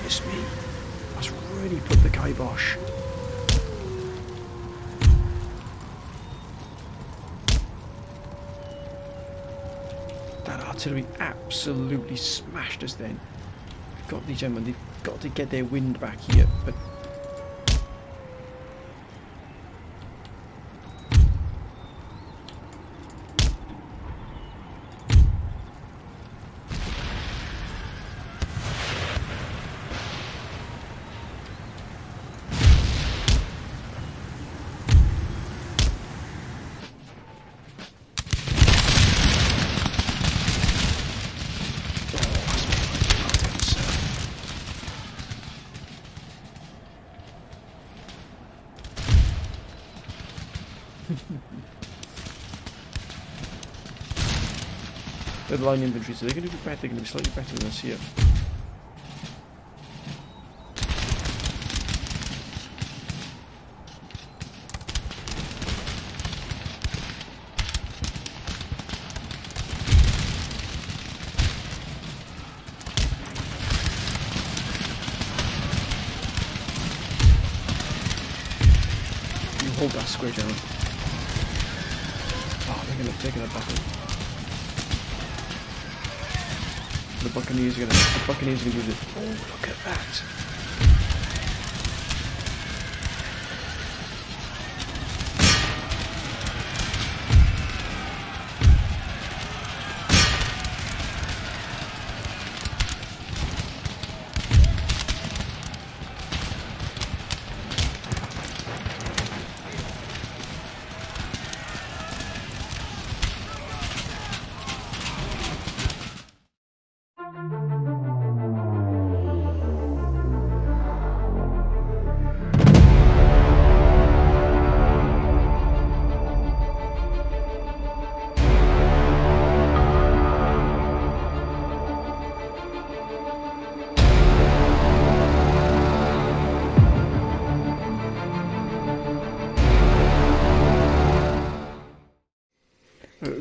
goodness me. That's really put the kibosh. That artillery absolutely smashed us then. We've got these gentlemen, they've got to get their wind back here, but they're the line infantry, so they're going to do better. They're going to be slightly better than us here. You hold that square down. Oh, they're going to battle. The Buccaneers are going to do this. Oh, look at that.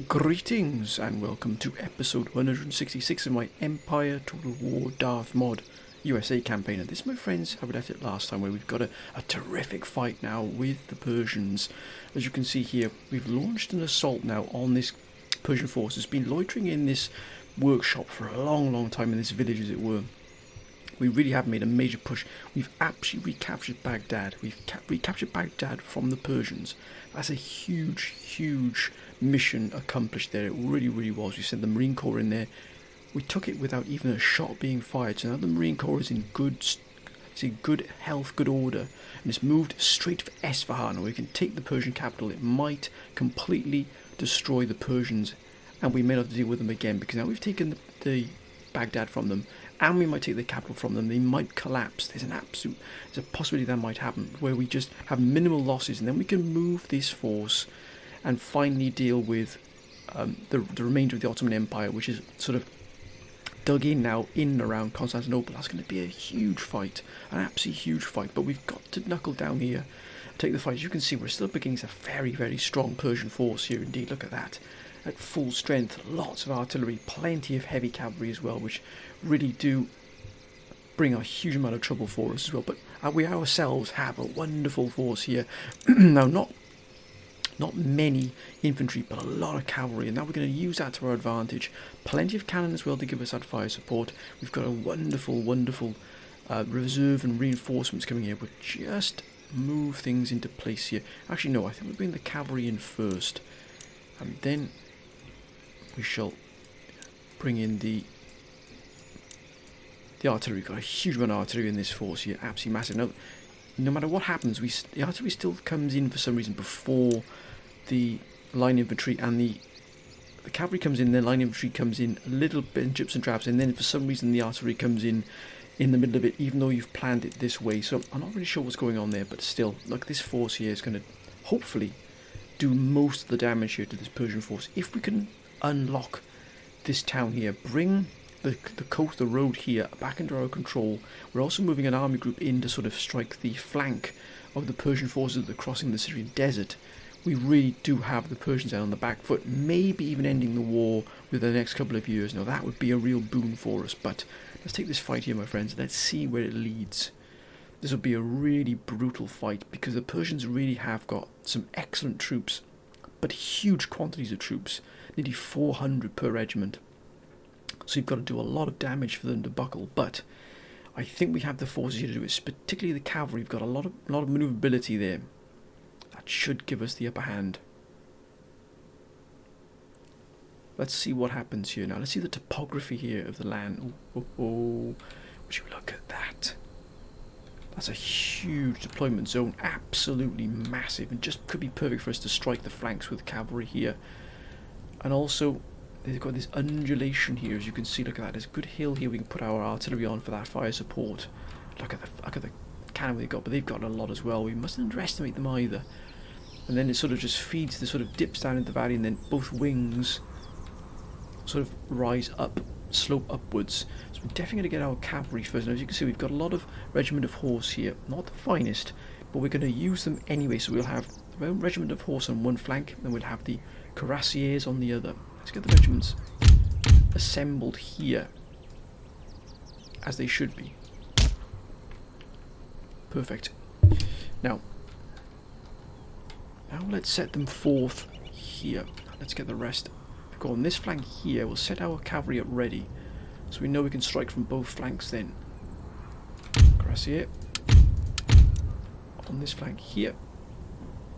Greetings and welcome to episode 166 of my Empire Total War Darth Mod USA campaign. And this, my friends, how we left it last time, where we've got a terrific fight now with the Persians. As you can see here, we've launched an assault now on this Persian force. It's been loitering in this workshop for a long time, in this village as it were. We really have made a major push. We've actually recaptured Baghdad. We've recaptured Baghdad from the Persians. That's a huge mission accomplished there. It really was. We sent the Marine Corps in there. We took it without even a shot being fired. So now the Marine Corps is in good health, good order, and it's moved straight for Esfahan. We can take the Persian capital. It might completely destroy the Persians, and we may not have to deal with them again, because now we've taken the Baghdad from them, and we might take the capital from them. They might collapse. There's a possibility that might happen, where we just have minimal losses, and then we can move this force and finally deal with the remainder of the Ottoman Empire, which is sort of dug in now in and around Constantinople. That's going to be a huge fight, an absolutely huge fight, but we've got to knuckle down here, take the fight. As you can see, we're still up against a very strong Persian force here indeed. Look at that. At full strength, lots of artillery, plenty of heavy cavalry as well, which really do bring a huge amount of trouble for us as well. But we ourselves have a wonderful force here. Now, not many infantry, but a lot of cavalry, and now we're going to use that to our advantage. Plenty of cannon as well to give us that fire support. We've got a wonderful reserve and reinforcements coming here. We'll just move things into place here. Actually, no, I think we'll bring the cavalry in first, and then we shall bring in the artillery. We've got a huge amount of artillery in this force here, absolutely massive. Now, no matter what happens, the artillery still comes in for some reason before the line infantry, and the cavalry comes in, then line infantry comes in a little bit in drips and drabs, and then for some reason the artillery comes in the middle of it, even though you've planned it this way. So I'm not really sure what's going on there, but still, look, this force here is going to hopefully do most of the damage here to this Persian force. If we can unlock this town here, bring the road here back under our control. We're also moving an army group in to sort of strike the flank of the Persian forces that are crossing the Syrian desert. We really do have the Persians out on the back foot, maybe even ending the war within the next couple of years. Now that would be a real boon for us, but Let's take this fight here, my friends. Let's see where it leads. This will be a really brutal fight because the Persians really have got some excellent troops, but huge quantities of troops, nearly 400 per regiment. So you've got to do a lot of damage for them to buckle, but I think we have the forces here to do it, particularly the cavalry. We've got a lot of maneuverability there. That should give us the upper hand. Let's see what happens here now. Let's see the topography here of the land. Would you look at that? That's a huge deployment zone, absolutely massive, and just could be perfect for us to strike the flanks with cavalry here. And also, they've got this undulation here, as you can see. Look at that. There's a good hill here we can put our artillery on for that fire support. Look at the cannon they've got, but they've got a lot as well. We mustn't underestimate them either. And then it sort of just feeds, the sort of dips down into the valley, and then both wings sort of rise up, slope upwards. So we're definitely going to get our cavalry first. And as you can see, we've got a lot of regiment of horse here. Not the finest, but we're going to use them anyway. So we'll have the regiment of horse on one flank, then we'll have the cuirassiers on the other. Let's get the regiments assembled here, as they should be. Perfect. Now let's set them forth here. Let's get the rest. Go on this flank here. We'll set our cavalry up ready, so we know we can strike from both flanks then. Cuirassier on this flank here.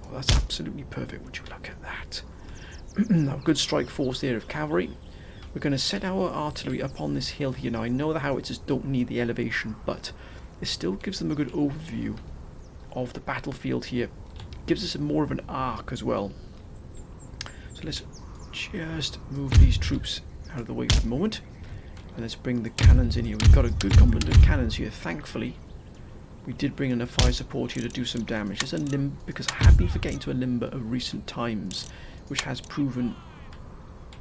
Oh, that's absolutely perfect. Would you look at that? Now, good strike force there of cavalry. We're going to set our artillery up on this hill here. Now, I know the howitzers don't need the elevation, but it still gives them a good overview of the battlefield here. Gives us more of an arc as well. So let's just move these troops out of the way for the moment, and let's bring the cannons in here. We've got a good complement of cannons here. Thankfully, we did bring enough fire support here to do some damage. There's a limb, because I have been forgetting to a limber of recent times, which has proven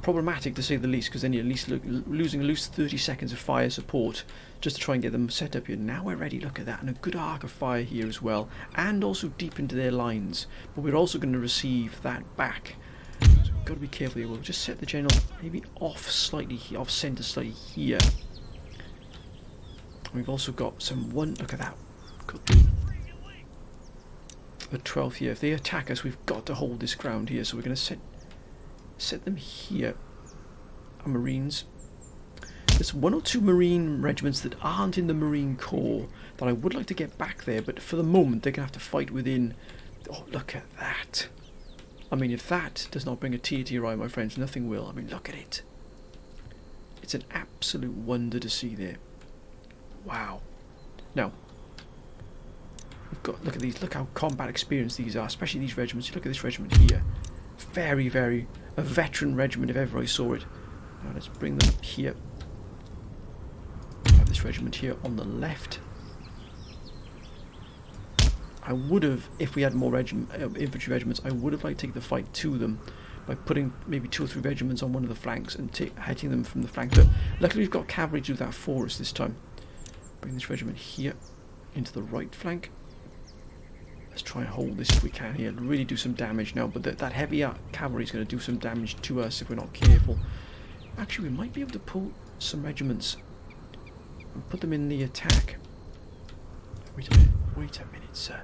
problematic to say the least, because then you're at least losing at least 30 seconds of fire support just to try and get them set up here. Now we're ready. Look at that, and a good arc of fire here as well, and also deep into their lines, but we're also going to receive that back. So we've got to be careful here. We'll just set the general maybe off slightly, off centre slightly here. We've also got some look at that. Got the 12th here. If they attack us, we've got to hold this ground here. So we're going to set them here. Our Marines. There's one or two Marine regiments that aren't in the Marine Corps that I would like to get back there, but for the moment they're going to have to fight within. Oh, look at that. I mean, if that does not bring a tear to your eye, my friends, nothing will. I mean, look at it. It's an absolute wonder to see there. Wow. Now, we've got, look at these, look how combat experienced these are, especially these regiments. Look at this regiment here. Very, very, a veteran regiment if ever I saw it. Now let's bring them here. Have this regiment here on the left. I would have, if we had more infantry regiments, I would have liked to take the fight to them by putting maybe 2 or 3 regiments on one of the flanks and hitting them from the flank. But luckily we've got cavalry to do that for us this time. Bring this regiment here into the right flank. Let's try and hold this if we can here. Really do some damage now, but that heavy cavalry is going to do some damage to us if we're not careful. Actually, we might be able to pull some regiments and put them in the attack. Wait a minute, sir.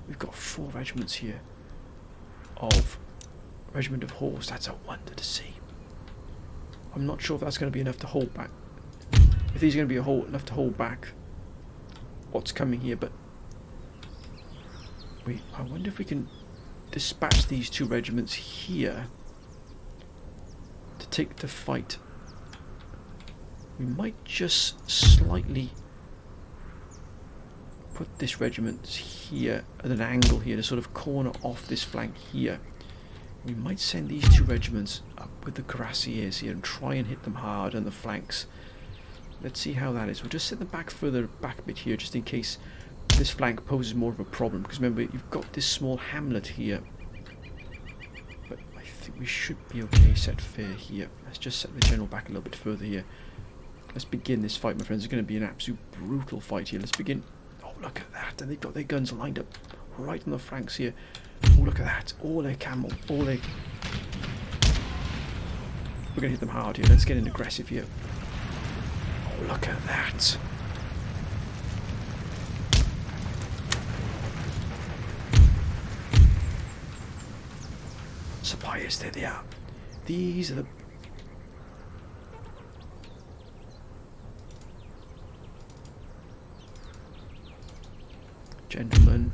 We've got 4 regiments here of regiment of horse. That's a wonder to see. I'm not sure if that's going to be enough to hold back. If these are going to be enough to hold back what's coming here, but wait, I wonder if we can dispatch these 2 regiments here to take the fight. We might just slightly put this regiment here at an angle here to sort of corner off this flank here. We might send these 2 regiments up with the cuirassiers here and try and hit them hard on the flanks. Let's see how that is. We'll just set them back further back a bit here just in case this flank poses more of a problem, because remember you've got this small hamlet here. But I think we should be okay set fair here. Let's just set the general back a little bit further here. Let's begin this fight, my friends. It's going to be an absolute brutal fight here. Let's begin. Oh, look at that. And they've got their guns lined up right on the flanks here. Oh, look at that. All their camel. All their... We're going to hit them hard here. Let's get in aggressive here. look at that. Suppliers, there they are. These are the... Gentlemen.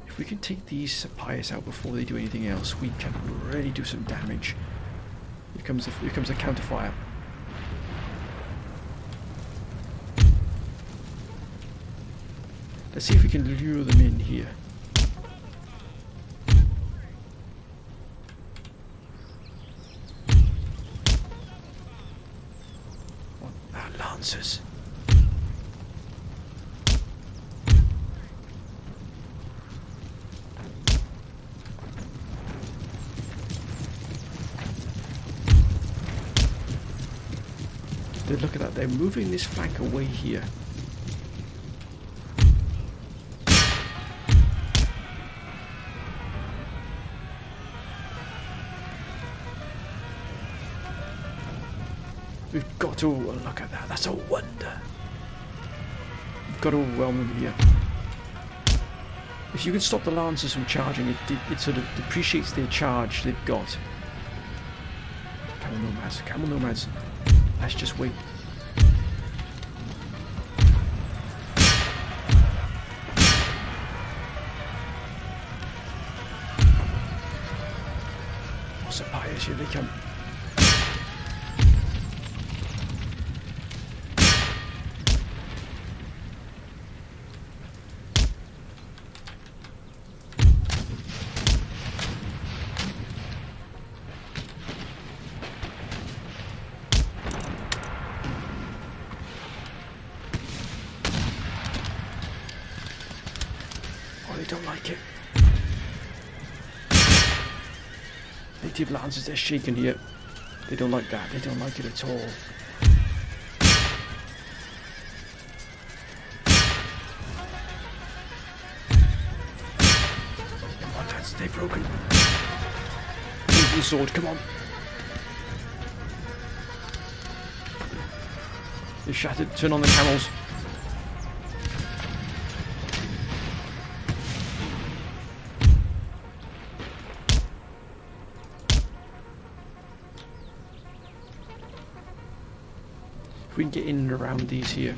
If we can take these suppliers out before they do anything else, we can really do some damage. Here comes a counterfire. Let's see if we can lure them in here. Lancers. Look at that, they're moving this flank away here. We've got to look at that. That's a wonder. We've got to overwhelm them here. If you can stop the Lancers from charging, it sort of depreciates their charge they've got. Camel nomads, camel nomads. Let's just wait. Suppliers, here they come. They don't like it. Native Lancers, they're shaking here. They don't like that. They don't like it at all. Come on, lads, they're broken. Move the sword, come on. They're shattered. Turn on the camels. If we can get in and around these here.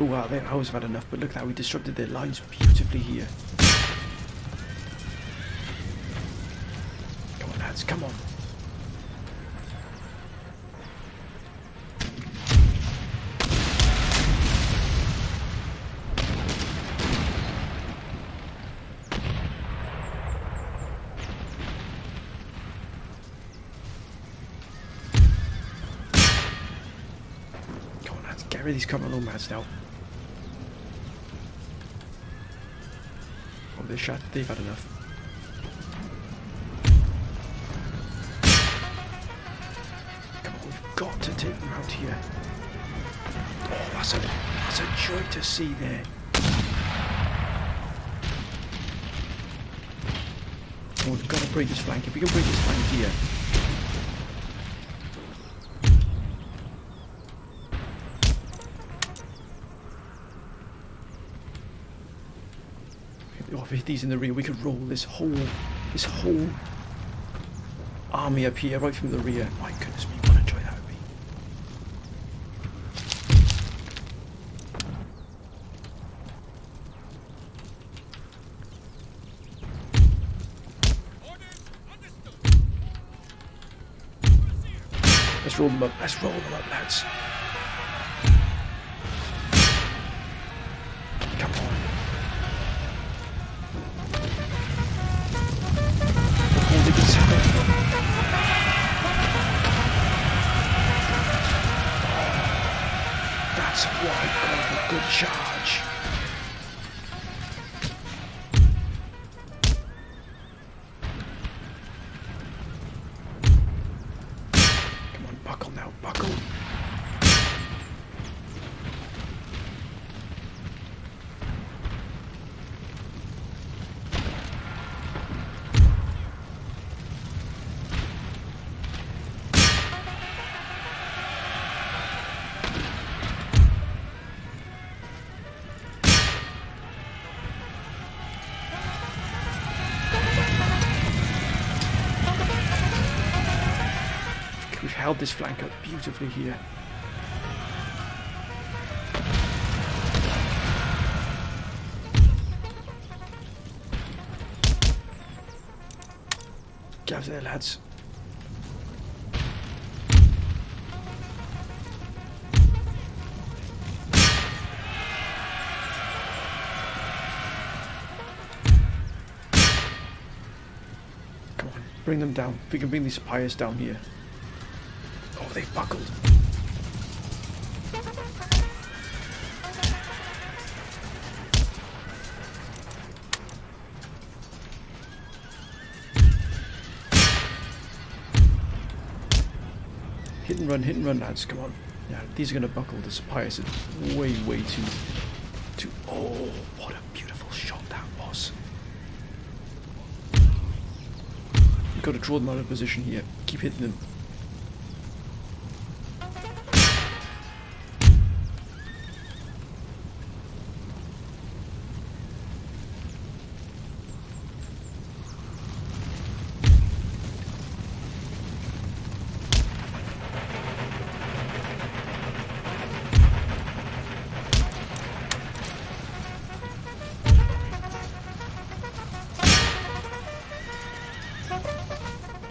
Oh wow, their arrows have had enough, but look at that, we disrupted their lines beautifully here. Come on lads, come on. Get rid of these camel nomads now. Oh, they're shot. They've had enough. Come on, we've got to take them out here. Oh, that's a joy to see there. Oh, we've got to break this flank. If we can break this flank here. Oh, if we hit these in the rear, we could roll this whole army up here right from the rear. My goodness me, what a joy that would be. Let's roll them up. Let's roll them up, lads. Come on. That's what I call a good charge. Come on, buckle now, buckle. We've held this flank up beautifully here. Get out there, lads. Come on, bring them down. If we can bring these Sepoys down here. Oh, they buckled. Hit and run, lads, come on. Yeah, these are going to buckle. The Sepoys are way too... Oh, what a beautiful shot that was. We've got to draw them out of position here. Keep hitting them.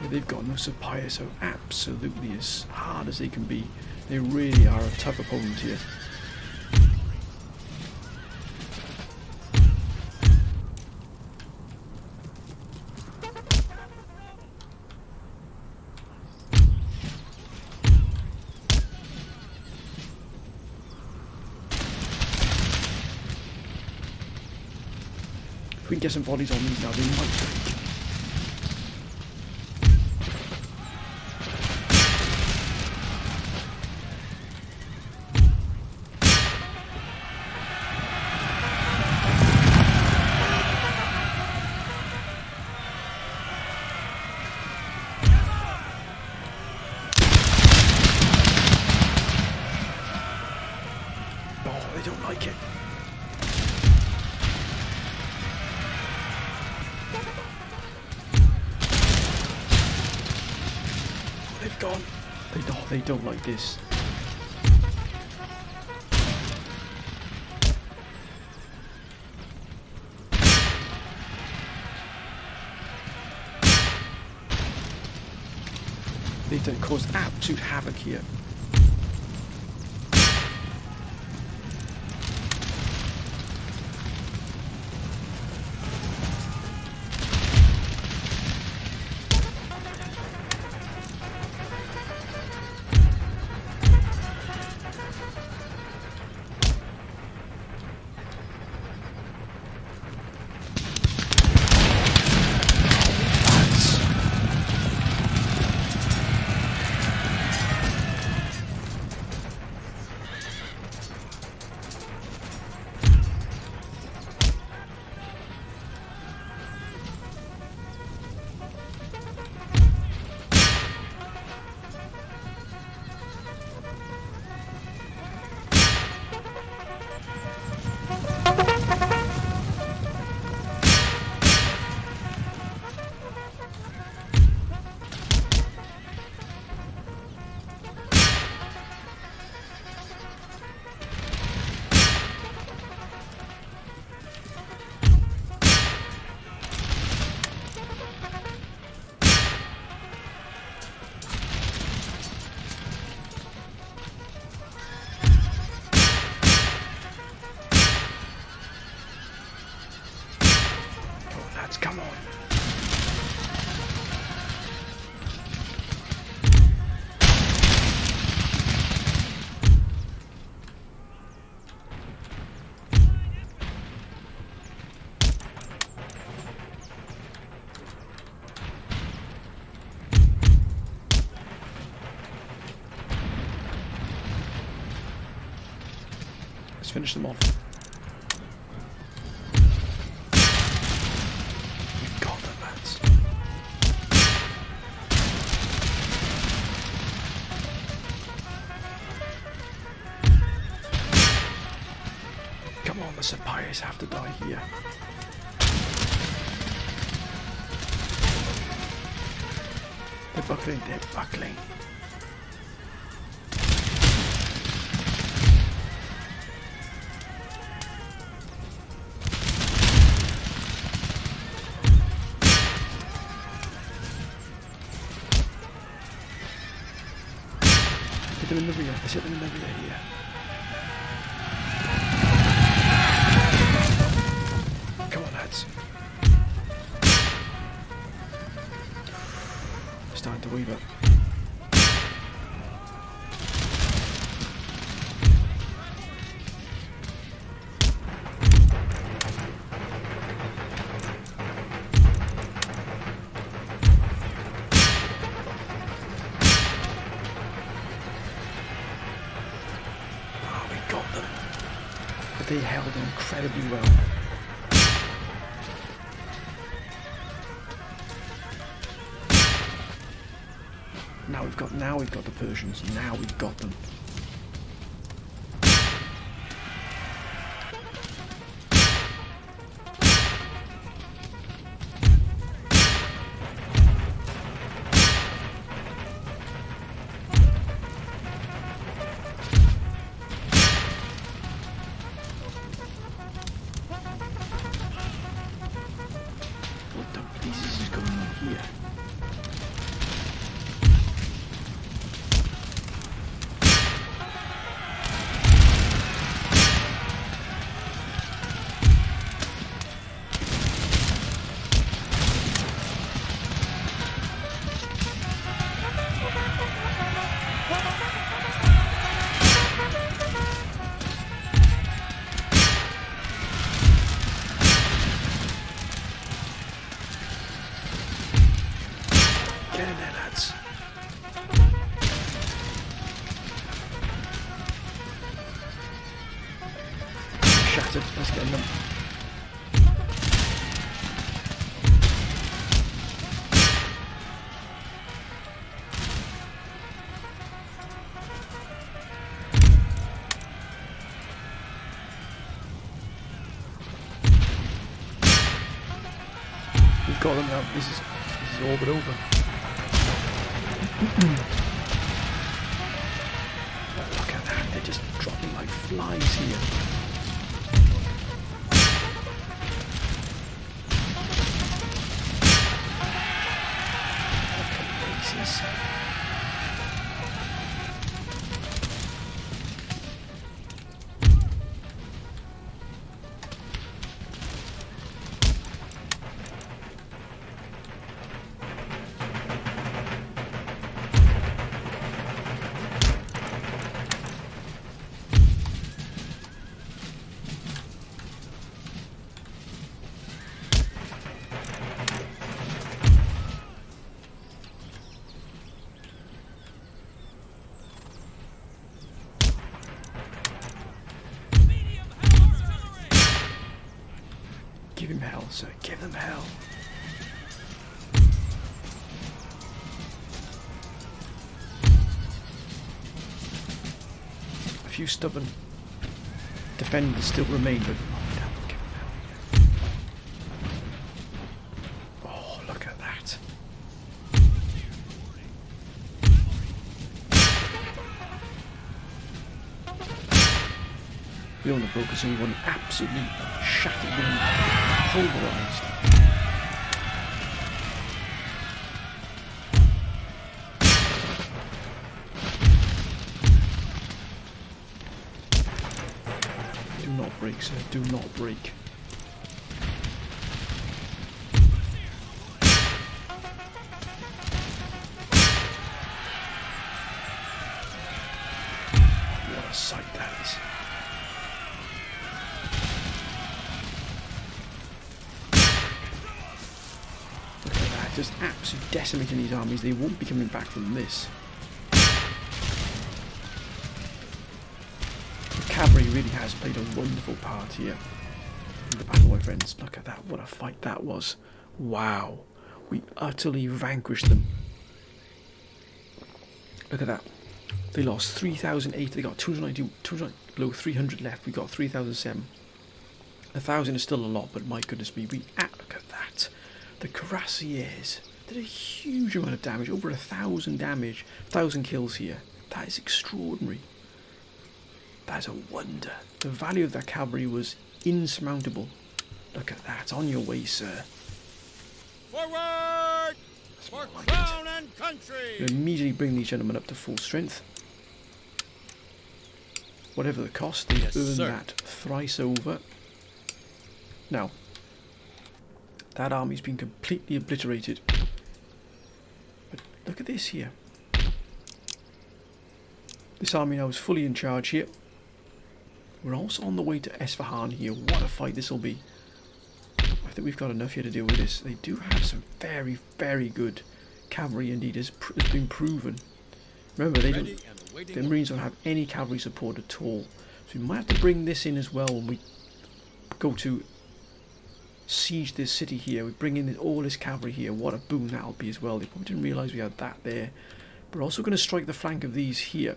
They've got no Sepoys, so absolutely as hard as they can be. They really are a tough opponent here. If we can get some volleys on these now, they might break. They don't like it. Oh, they've gone. They don't like this. They've caused absolute havoc here. Come on. Let's finish them off. Come on, the Sepoys have to die here. They're buckling, they're buckling. Hit them in the rear. Let's hit them in the rear here. Come on, lads. Starting to weave up. They held incredibly well. Now we've got the Persians. Now we've got them. Shattered. Let's get them. We've got them now. This is all but over. Look at that. They're just dropping like flies here. Give him hell, sir. Give them hell. A few stubborn defenders still remain, but give them hell. Oh, look at that. The owner broke us only one absolutely shattered and pulverized. Do not break, sir. Do not break. What a sight that is. Just absolutely decimating these armies. They won't be coming back from this. The cavalry really has played a wonderful part here in the battle, my friends. Look at that. What a fight that was. Wow. We utterly vanquished them. Look at that. They lost 3,008. They got 290, below 300 left. We got 3,007. 1,000 is still a lot, but my goodness me. Look at that. The cuirassiers did a huge amount of damage, over 1,000 damage, 1,000 kills here. That is extraordinary. That is a wonder. The value of that cavalry was insurmountable. Look at that. On your way, sir. Forward! For crown and country! We'll immediately bring these gentlemen up to full strength. whatever the cost, they've Yes, earned sir. that thrice over. Now, that army's been completely obliterated. But look at this here. This army now is fully in charge here. We're also on the way to Esfahan here. What a fight this will be. I think we've got enough here to deal with this. They do have some very, very good cavalry indeed, has been proven. Remember, the Marines don't have any cavalry support at all. So we might have to bring this in as well when we go to siege this city here. We bring in all this cavalry here. What a boon that'll be as well. They probably didn't realise we had that there. But we're also going to strike the flank of these here.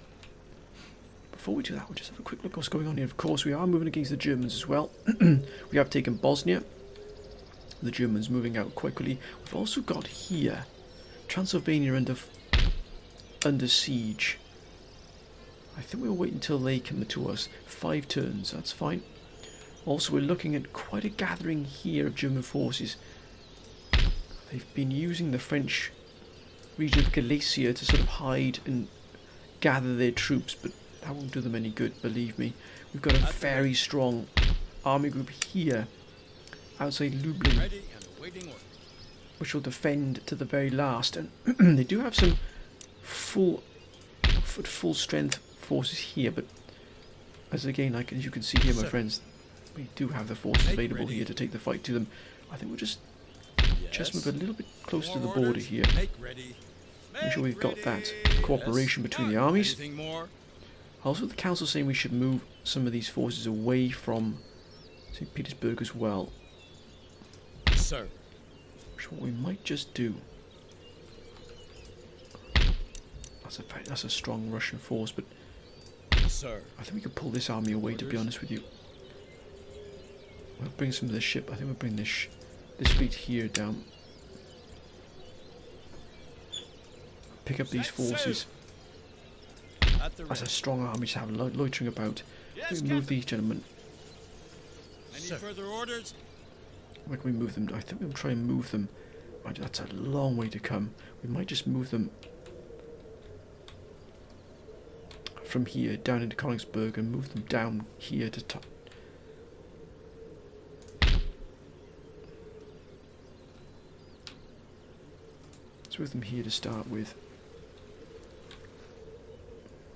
Before we do that, we'll just have a quick look at what's going on here. Of course, we are moving against the Germans as well. We have taken Bosnia. The Germans moving out quickly. We've also got here Transylvania under siege. I think we'll wait until they come to us. 5 turns, that's fine. Also, we're looking at quite a gathering here of German forces. They've been using the French region of Galicia to sort of hide and gather their troops, but that won't do them any good, believe me. We've got a very strong army group here outside Lublin, which will defend to the very last. And they do have some full strength forces here, but as you can see here, my friends, we do have the forces available here to take the fight to them. I think we'll just move a little bit closer to the border here. Make sure we've got that cooperation between the armies. Also, the council saying we should move some of these forces away from St. Petersburg as well. Sir. Which is what we might just do. That's a strong Russian force, but Sir. I think we could pull this army away, to be honest with you. We'll bring some of the ship. I think we'll bring this fleet here down. Pick up these forces. That's a strong army to have loitering about. We can move these gentlemen. Any further orders? Where can we move them? I think we'll try and move them. That's a long way to come. We might just move them from here down into Königsberg and move them down here to top. Let's move them here to start with.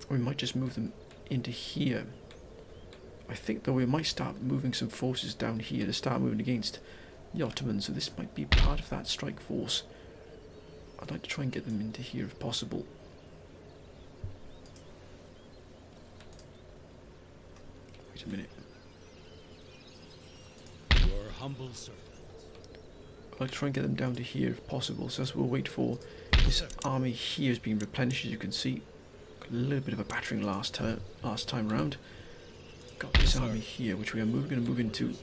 Or we might just move them into here. I think though we might start moving some forces down here to start moving against the Ottomans, so this might be part of that strike force. I'd like to try and get them into here if possible. Wait a minute. Your humble servant. I'd like to try and get them down to here if possible, so as we'll wait for this army here is being replenished, as you can see. Got a little bit of a battering last time round. Got this army here, which we are going to move into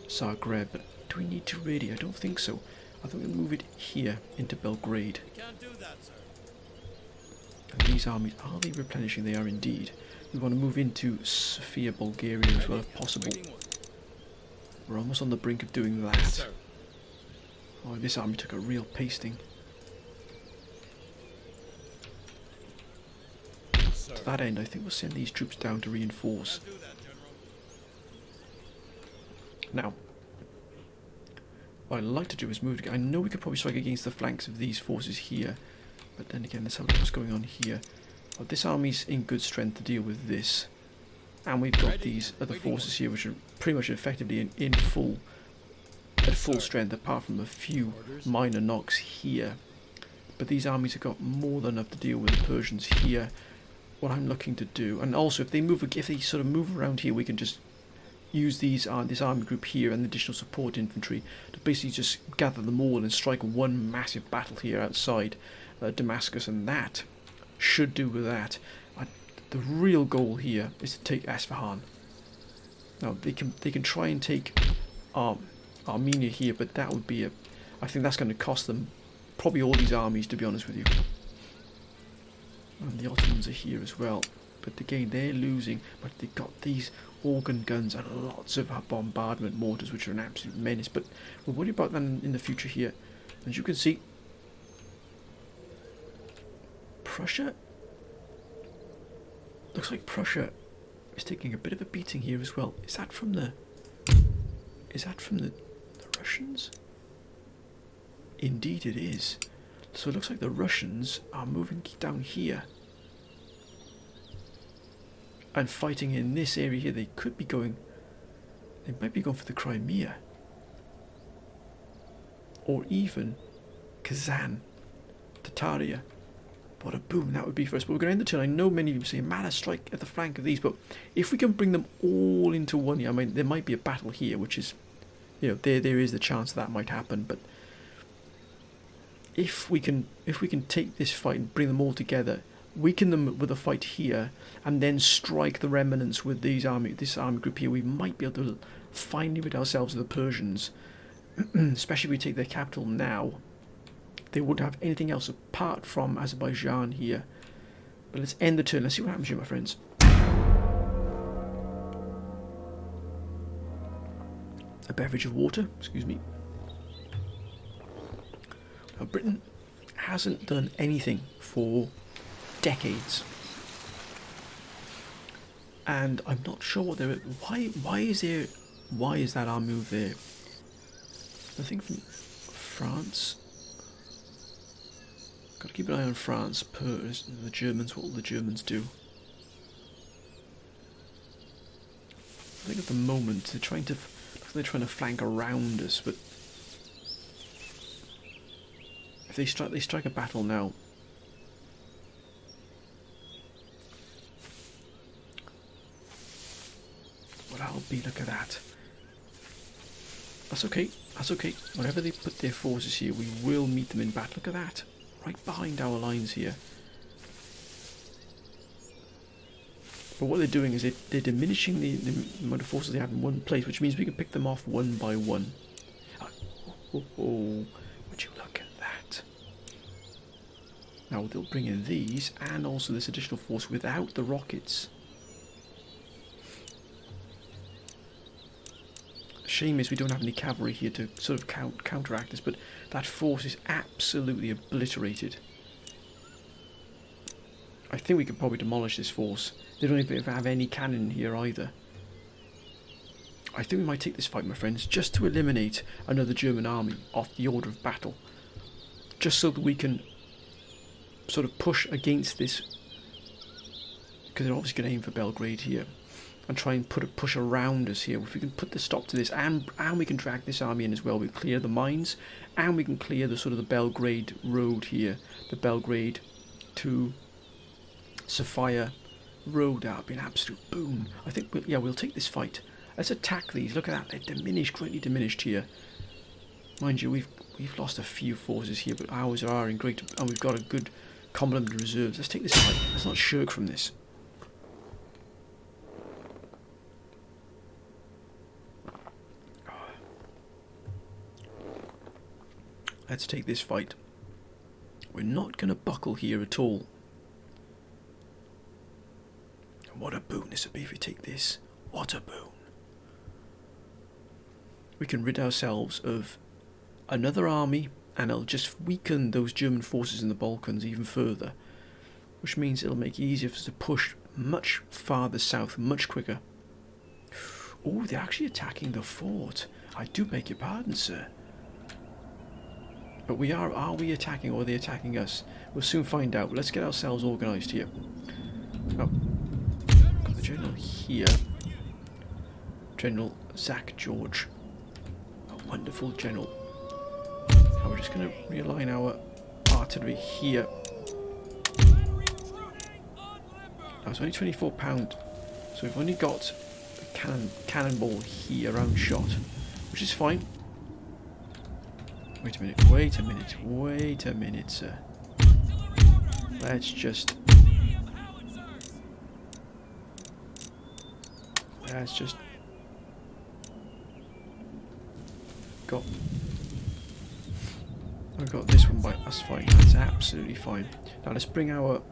Zagreb, but do we need to really? I don't think so. I think we'll move it here into Belgrade. You can't do that, sir. And these armies, are they replenishing? They are indeed. We want to move into Sofia, Bulgaria as well if possible. We're almost on the brink of doing that. Oh, this army took a real pasting. To that end, I think we'll send these troops down to reinforce. Now, what I'd like to do is move again. I know we could probably strike against the flanks of these forces here, but then again, let's have a look what's going on here. Well, this army's in good strength to deal with this, and we've got these other forces here, which are pretty much effectively at full strength, apart from a few minor knocks here. But these armies have got more than enough to deal with the Persians here. What I'm looking to do, and also if they sort of move around here, we can just use this army group here and the additional support infantry to basically just gather them all and strike one massive battle here outside Damascus, and that should do with that. The real goal here is to take Esfahan. Now they can try and take Armenia here, but that would be I think that's going to cost them probably all these armies, to be honest with you. And the Ottomans are here as well, but again they're losing, but they've got these organ guns and lots of bombardment mortars, which are an absolute menace. But we'll worry about that in the future here. As you can see, Prussia looks like Prussia is taking a bit of a beating here as well. Is that from the Russians? Indeed it is. So it looks like the Russians are moving down here and fighting in this area here. They might be going for the Crimea, or even Kazan, Tataria. What a boom that would be for us. But we're going to end the turn. I know many of you say, man, a strike at the flank of these, but if we can bring them all into one here, I mean, there might be a battle here, which is, there is the chance that might happen, but if we can take this fight and bring them all together, weaken them with a fight here, and then strike the remnants with this army group here, we might be able to finally rid ourselves of the Persians, especially if we take their capital now. They wouldn't have anything else apart from Azerbaijan here. But let's end the turn. Let's see what happens here, my friends. A beverage of water, excuse me. Now, Britain hasn't done anything for decades, and I'm not sure what they're. Why is that our move there? I think from France. Got to keep an eye on France. The Germans. What will the Germans do? I think at the moment they're trying to flank around us, but if they strike a battle now. What I'll be, look at that. That's okay. That's okay. Whenever they put their forces here, we will meet them in battle. Look at that. Right behind our lines here. But what they're doing is they're diminishing the amount of forces they have in one place, which means we can pick them off one by one. Would you look at that? Now they'll bring in these and also this additional force without the rockets. Shame is we don't have any cavalry here to sort of counteract this, but that force is absolutely obliterated. I think we could probably demolish this force. They don't even have any cannon here either. I think we might take this fight, my friends, just to eliminate another German army off the order of battle. Just so that we can sort of push against this, because they're obviously going to aim for Belgrade here. And try and push around us here. If we can put the stop to this, and we can drag this army in as well, we clear the mines, and we can clear the sort of the Belgrade road here, the Belgrade to Sofia road. That would be an absolute boon. I think we'll take this fight. Let's attack these. Look at that, they're diminished, greatly diminished here. Mind you, we've lost a few forces here, but ours are in great, and we've got a good complement of reserves. Let's take this fight. Let's not shirk from this. Let's take this fight. We're not going to buckle here at all. And what a boon this would be if we take this. What a boon. We can rid ourselves of another army, and it'll just weaken those German forces in the Balkans even further, which means it'll make it easier for us to push much farther south, much quicker. Oh, they're actually attacking the fort. I do beg your pardon, sir. But are we attacking, or are they attacking us? We'll soon find out. Let's get ourselves organised here. Oh, got the general here. General Zach George. A wonderful general. Now we're just going to realign our artillery here. Now it's only £24, so we've only got a cannonball here, round shot, which is fine. Wait a minute, sir. Let's just I've got this one by, that's fine, that's absolutely fine. Now let's bring our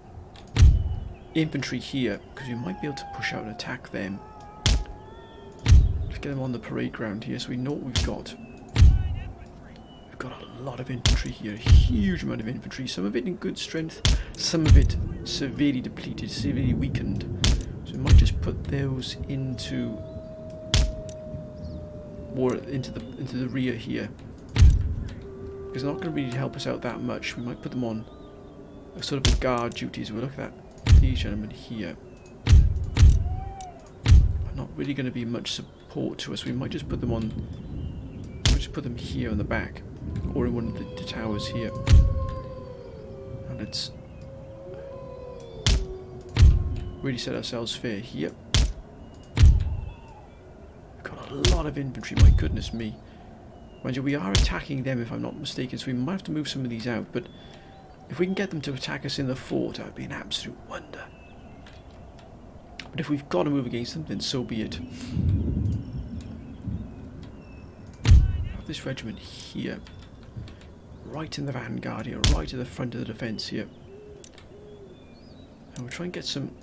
infantry here, because we might be able to push out and attack them. Let's get them on the parade ground here so we know what we've got. Got a lot of infantry here, a huge amount of infantry, some of it in good strength, some of it severely depleted, severely weakened. So we we might just put those into the rear here, because they're not going to really help us out that much. We might put them on a sort of a guard duty. So we look at that, these gentlemen here are not really going to be much support to us. We might just put them on. We'll just put them here in the back, or in one of the towers here. And let's really set ourselves fair here. We've got a lot of infantry, my goodness me. Mind you, we are attacking them if I'm not mistaken, so we might have to move some of these out, but if we can get them to attack us in the fort, that would be an absolute wonder. But if we've got to move against them, then so be it. Have this regiment here, right in the vanguard here, right at the front of the defence here. And we'll try and get some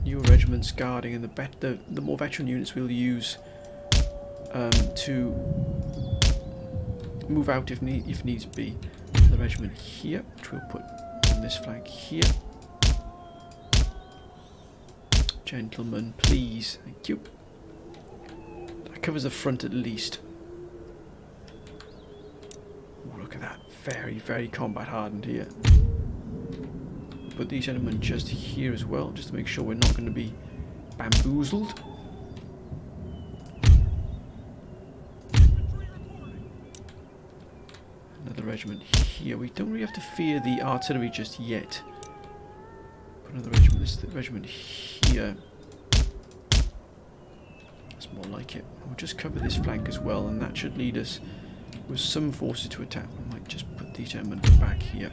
newer regiments guarding, and the more veteran units we'll use to move out if needs be. The regiment here, which we'll put on this flank here. Gentlemen, please, thank you. That covers the front at least. Oh, look at that, very, very combat hardened here. Put these gentlemen just here as well, just to make sure we're not going to be bamboozled. Another regiment here. We don't really have to fear the artillery just yet. Put another regiment, this regiment here. That's more like it. We'll just cover this flank as well, and that should lead us with some forces to attack. We might just put these gentlemen back here.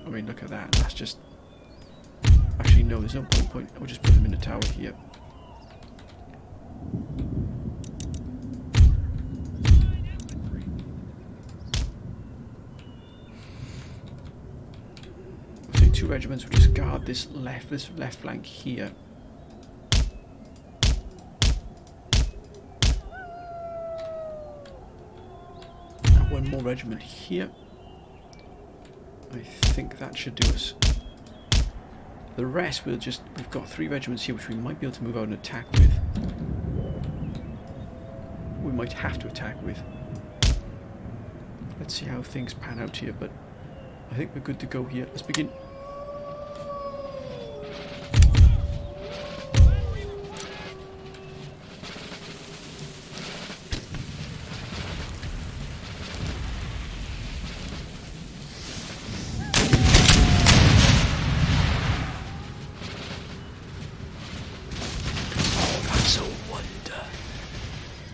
I mean, look at that. That's just... Actually, no, there's no point. We'll just put them in the tower here. So 2 regiments will just guard this left flank here. And 1 more regiment here. I think that should do us. The rest we've got 3 regiments here which we might be able to move out and attack with. We might have to attack with. Let's see how things pan out here, but I think we're good to go here. Let's begin.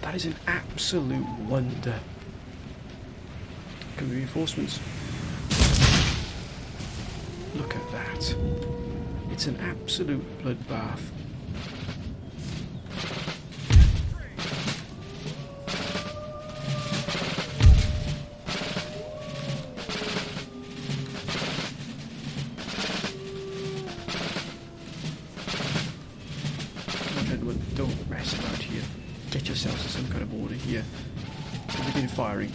That is an absolute wonder. Can be reinforcements. Look at that. It's an absolute bloodbath. Gentlemen, don't mess about here. Get yourselves to some kind of order here and begin firing.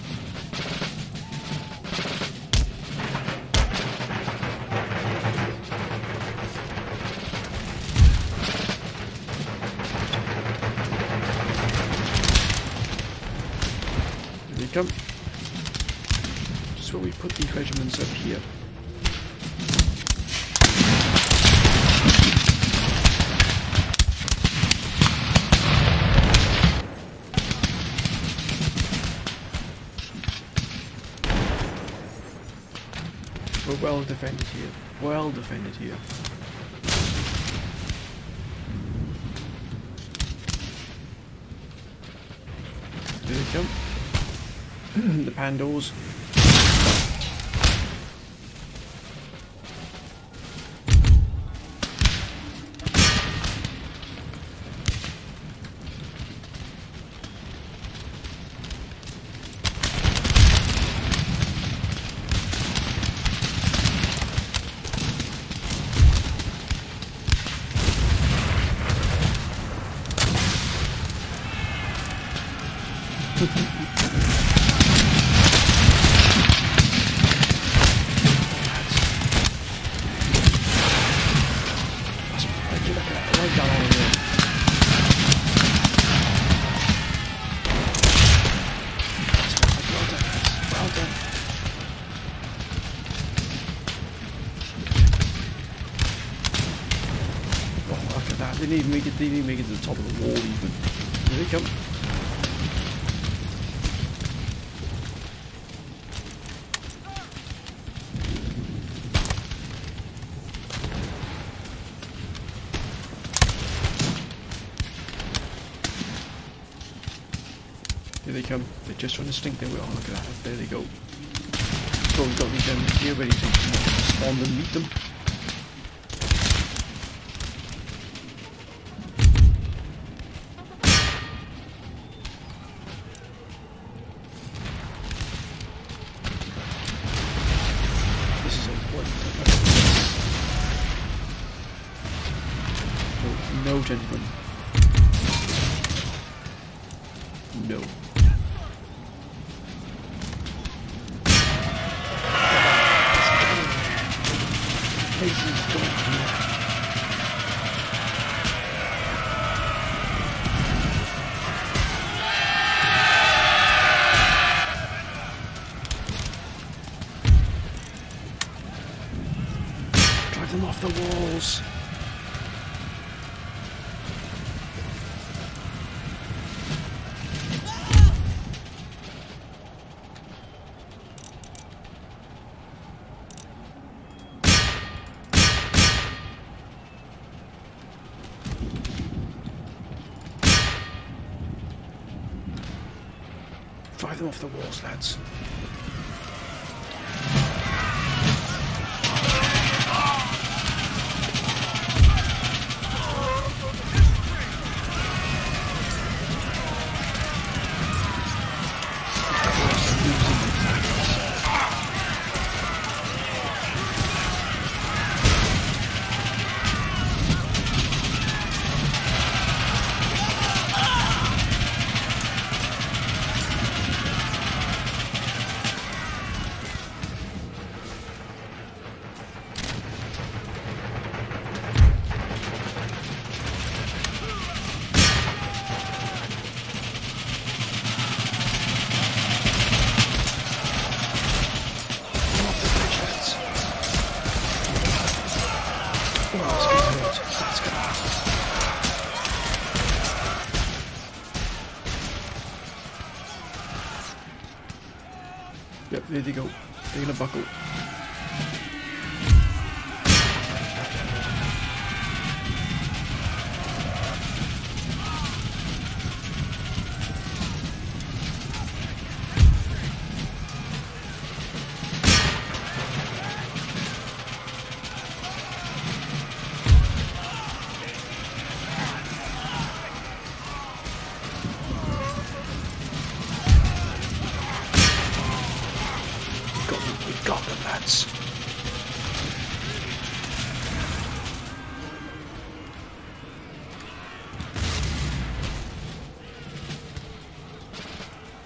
Here they come. Just where we put these regiments up here. We're well defended here. Well defended here. Here they come. The Pandours. They didn't even make it to the top of the wall even. Here they come. Here they come. They're just trying to slink their way. Oh, look at that. There they go. So we've got them here ready to respond and meet them. This is a wonderful. No, gentlemen. No. Places going here. Drive them off the walls. Drive them off the walls, lads. Yep, there they go. They're gonna buckle. We've got them, lads.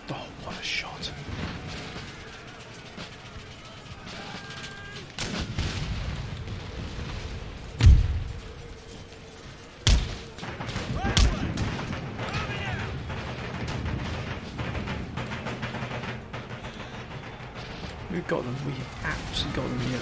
Oh, what a shot. We've got them, we absolutely got them here.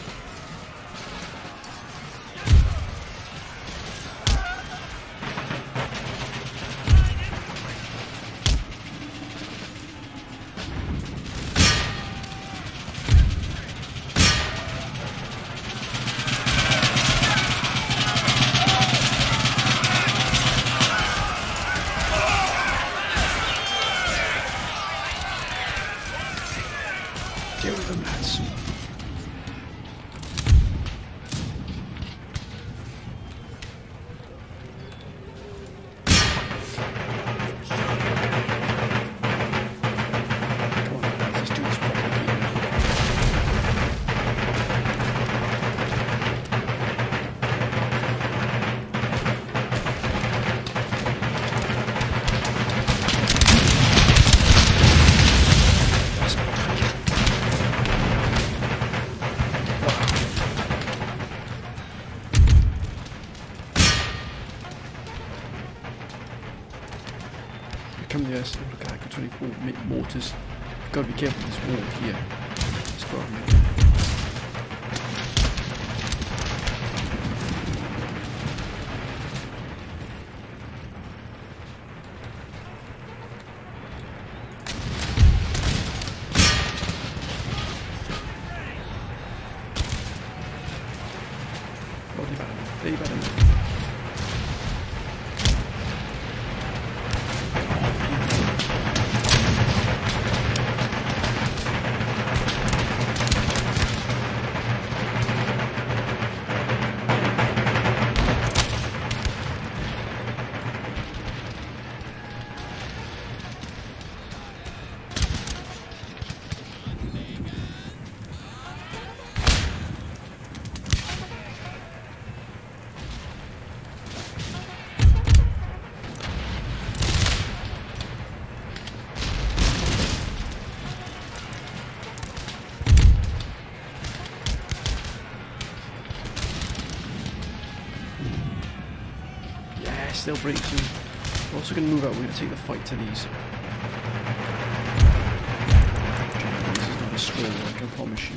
Deal with them, lads. Come on, lads, let's do this properly. That's not right. Come here, so look at that, 24 mortars. You've got to be careful with this wall here. Let's go on here. They've had enough. They'll break through. We're also going to move out. We're going to take the fight to these. This is not a stroll, I can promise you.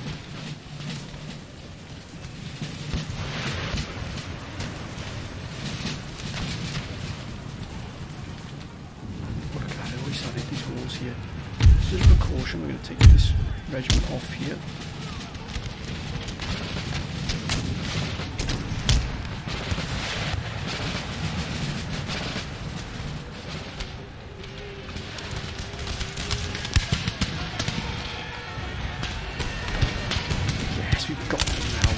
Oh, look at that. I always started these walls here. Just a little precaution. We're going to take this regiment off here. We've got them now.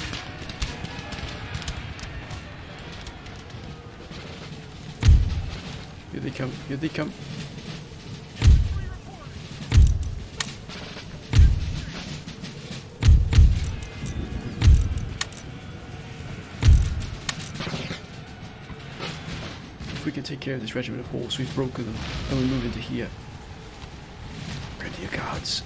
Here they come, here they come. If we can take care of this regiment of horse, we've broken them, and we move into here. Plenty of guards.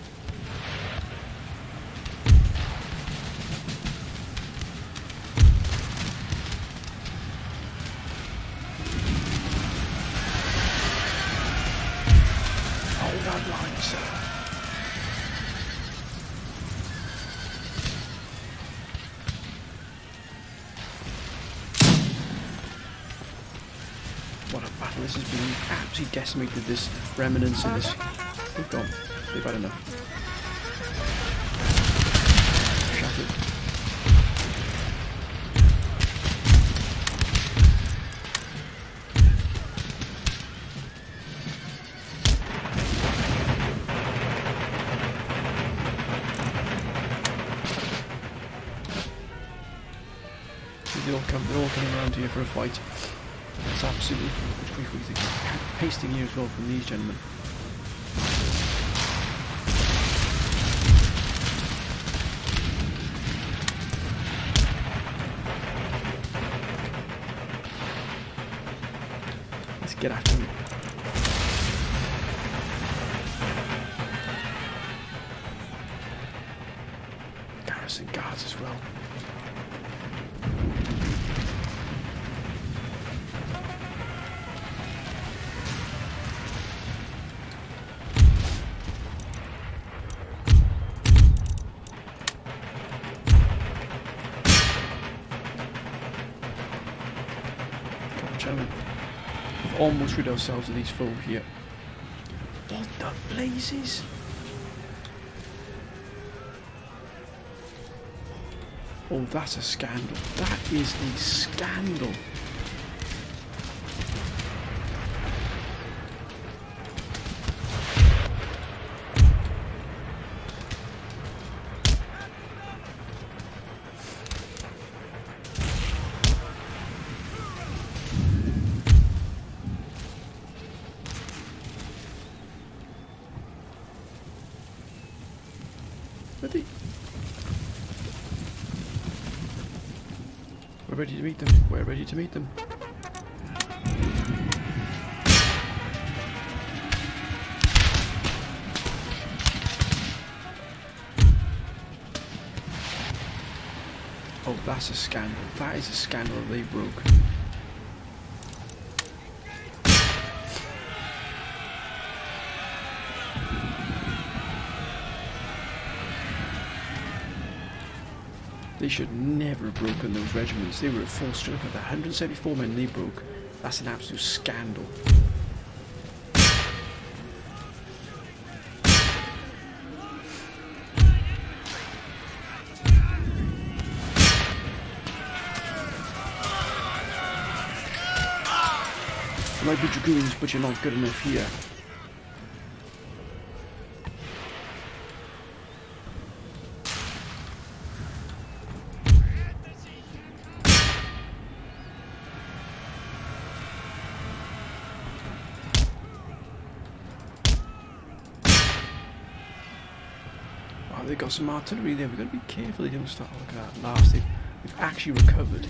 What a battle this has been. We've absolutely decimated this remnants and this. They've gone. They've had enough. Shattered. They're all coming around here for a fight. That's absolutely pasting here as well from these gentlemen. Let's get after them. Garrison guards as well. We've almost rid ourselves of these foe here. What the blazes? Oh, that's a scandal. That is a scandal. We're ready to meet them. We're ready to meet them. Oh, that's a scandal. That is a scandal they broke. They should never have broken those regiments. They were at full strength. At the 174 men they broke. That's an absolute scandal. might be dragoons, but you're not good enough here. Oh, they've got some artillery there. We've got to be careful they don't start. Look at that last. They've actually recovered.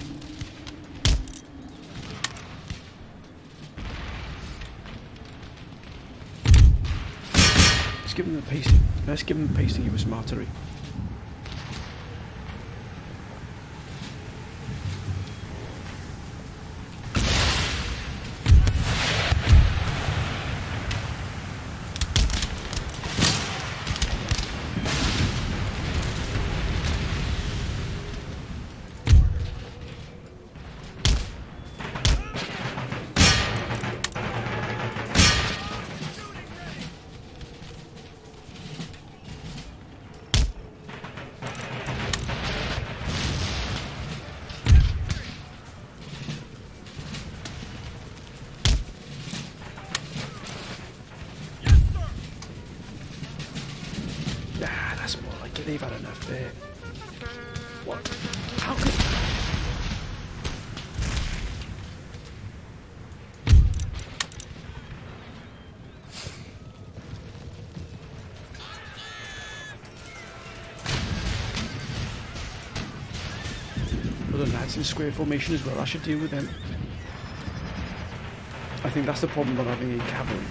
Let's give them the pasting. Let's give them the pasting with some artillery. They've had enough there. What? How could... Well, the lads in square formation as well. I should deal with them. I think that's the problem about having a cavalry.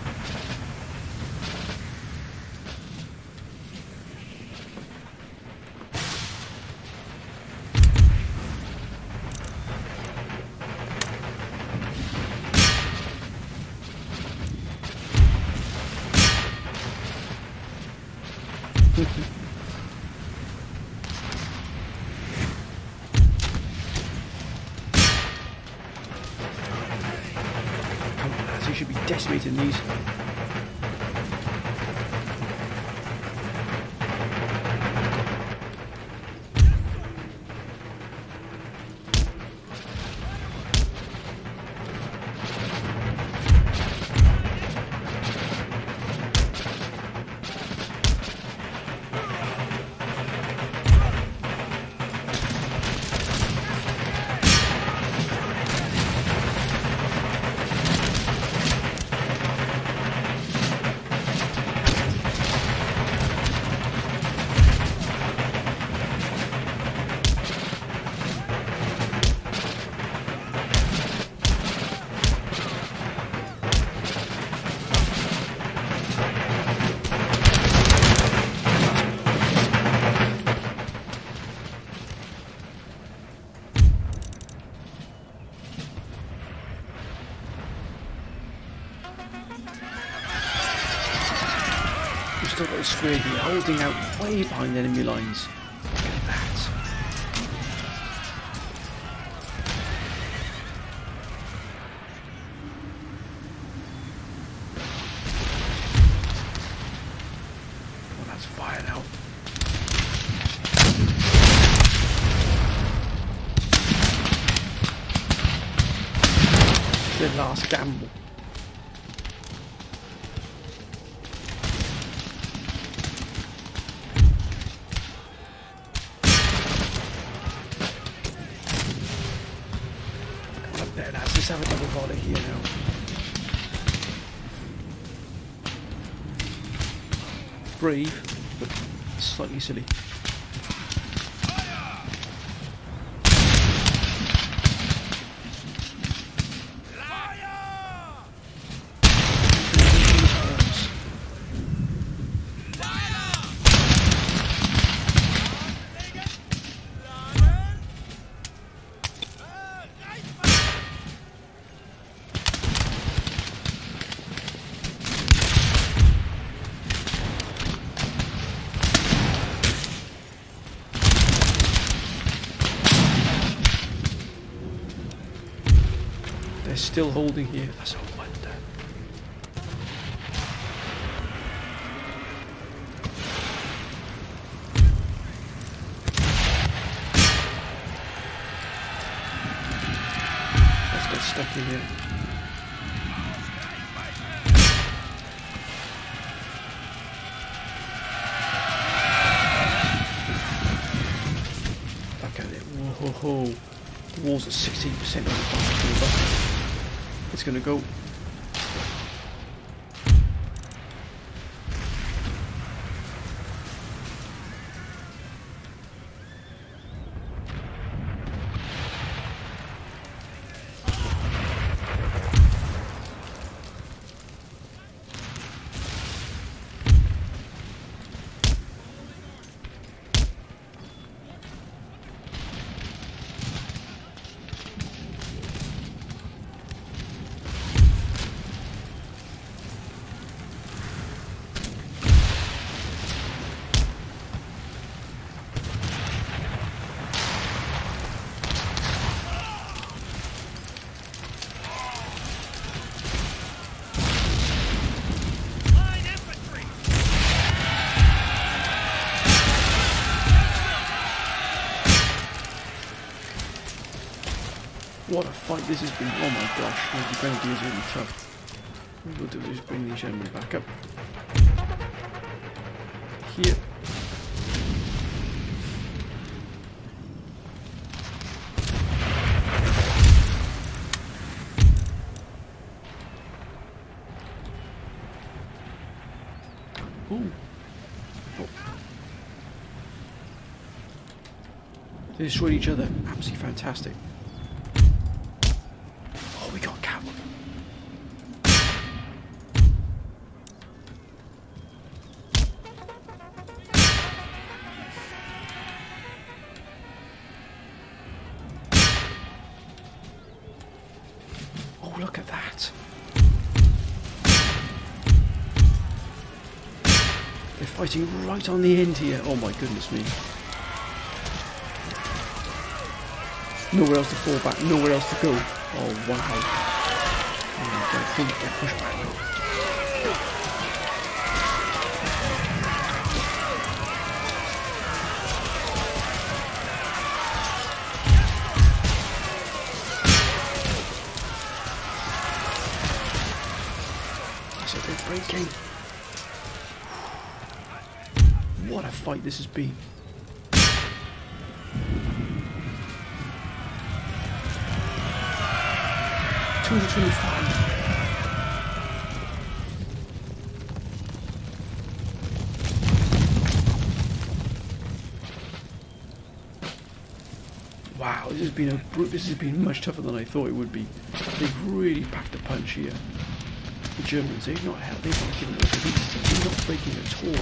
You should be decimating these. Still got this square here, holding out way behind enemy lines. Look at that. Oh, that's fire now. It's their last gamble. Let's have a double volley here now. Brave, but slightly silly. They're still holding here. That's a wonder. Let's get stuck in here. Whoa, ho, ho. The wall's at 16% of the It's gonna go. What a fight this has been. Oh my gosh, the Grenadier is really tough. What we'll do is bring these gentlemen back up. Here. Ooh. Oh. They destroyed each other. Absolutely fantastic. Oh, we got cavalry. Oh, look at that. They're fighting right on the end here. Oh my goodness me. Nowhere else to fall back, nowhere else to go. Oh wow. Oh my god, get pushed back now. That's it, they're breaking. What a fight this has been. Wow, this has been much tougher than I thought it would be. They've really packed a punch here. The Germans, they've not given it a beat. They're not breaking at all.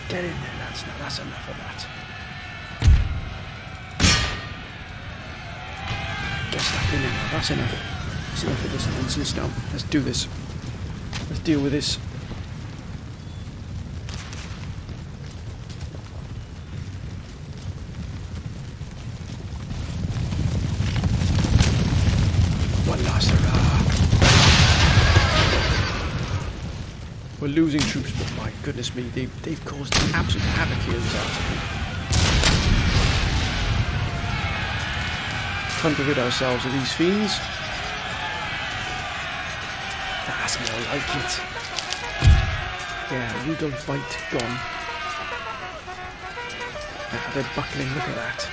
Get in there, that's enough of that. Get stuck in there, that's enough. That's enough of this nonsense now. Let's do this. Let's deal with this. One last hurrah. We're losing troops, but my goodness me, they've caused absolute havoc here this afternoon. Time to rid ourselves of these fiends. That's more like it. Yeah, Rudolph fight gone. Ah, they're buckling, look at that.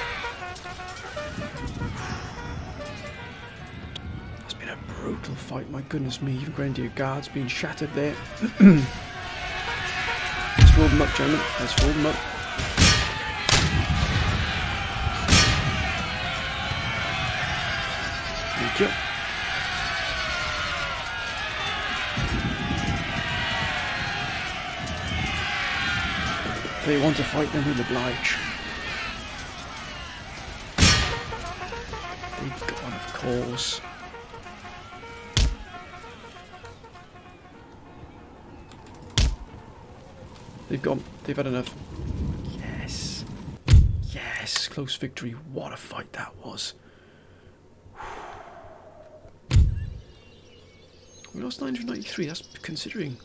Brutal fight, my goodness me, even Grenadier Guards being shattered there. Let's roll them up, gentlemen, let's roll them up. Thank you. If they want to fight, then we'll oblige. They've gone, of course. They've gone. They've had enough. Yes. Yes. Yes, close victory. What a fight that was. We lost 993. That's considering.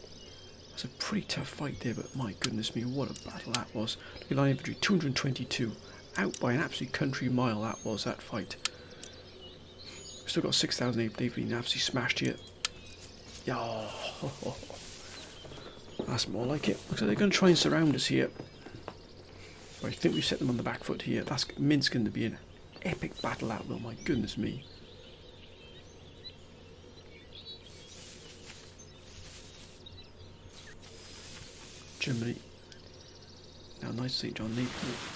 That's a pretty tough fight there, but my goodness me, what a battle that was. Look at line infantry, 222. Out by an absolute country mile, that was, that fight. We've still got 6,000 they've been absolutely smashed here. Yeah, oh, that's more like it. Looks like they're going to try and surround us here. I think we've set them on the back foot here. That's Minsk going to be an epic battle out, though, my goodness me. Germany. Now, nice St. John.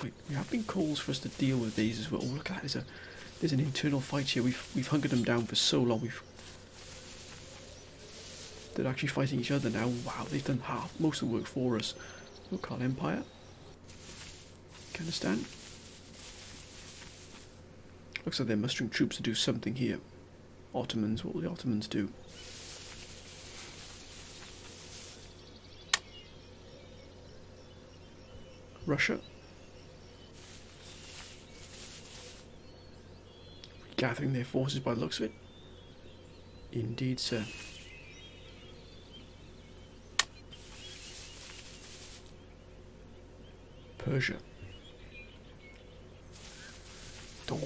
Wait, there have been calls for us to deal with these as well. Oh, look at that. There's an internal fight here. We've hungered them down for so long. They're actually fighting each other now. Wow, they've done most of the work for us. Look, our Empire. Afghanistan. Looks like they're mustering troops to do something here. Ottomans, what will the Ottomans do? Russia. Gathering their forces by the looks of it. Indeed, sir. Persia. Oh,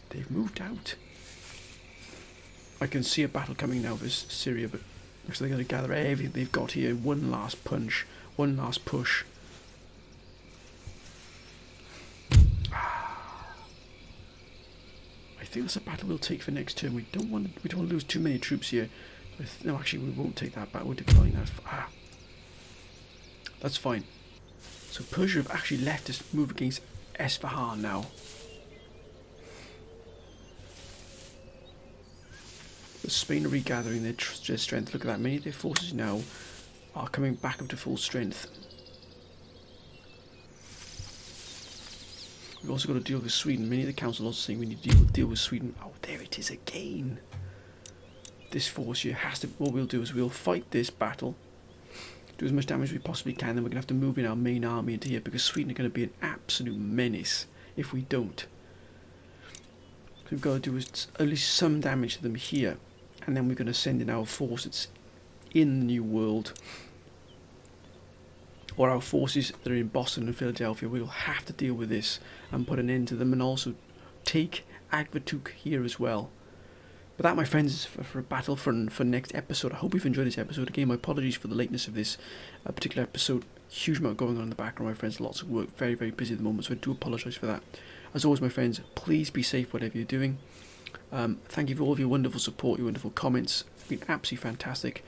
they've moved out. I can see a battle coming now for Syria, but looks like they're going to gather everything they've got here in one last punch, one last push. I think that's a battle we'll take for next turn. We don't want to lose too many troops here. No, actually, we won't take that battle. We're declining that. That's fine. So Persia have actually left us move against Esfahan now. But Spain are regathering their strength. Look at that. Many of their forces now are coming back up to full strength. We've also got to deal with Sweden. Many of the council also saying we need to deal with Sweden. Oh, there it is again. This force here has to... What we'll do is we'll fight this battle. Do as much damage as we possibly can. Then we're going to have to move in our main army into here because Sweden are going to be an absolute menace if we don't. What we've got to do is at least some damage to them here. And then we're going to send in our forces in the New World. Or our forces that are in Boston and Philadelphia. We'll have to deal with this and put an end to them and also take Akvatuk here as well. But that, my friends, is for a battle for next episode. I hope you've enjoyed this episode. Again, my apologies for the lateness of this particular episode. Huge amount going on in the background, my friends. Lots of work. Very, very busy at the moment, so I do apologise for that. As always, my friends, please be safe whatever you're doing. Thank you for all of your wonderful support, your wonderful comments. It's been absolutely fantastic.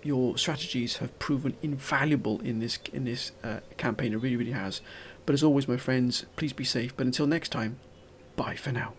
Your strategies have proven invaluable in this campaign. It really, really has. But as always, my friends, please be safe. But until next time, bye for now.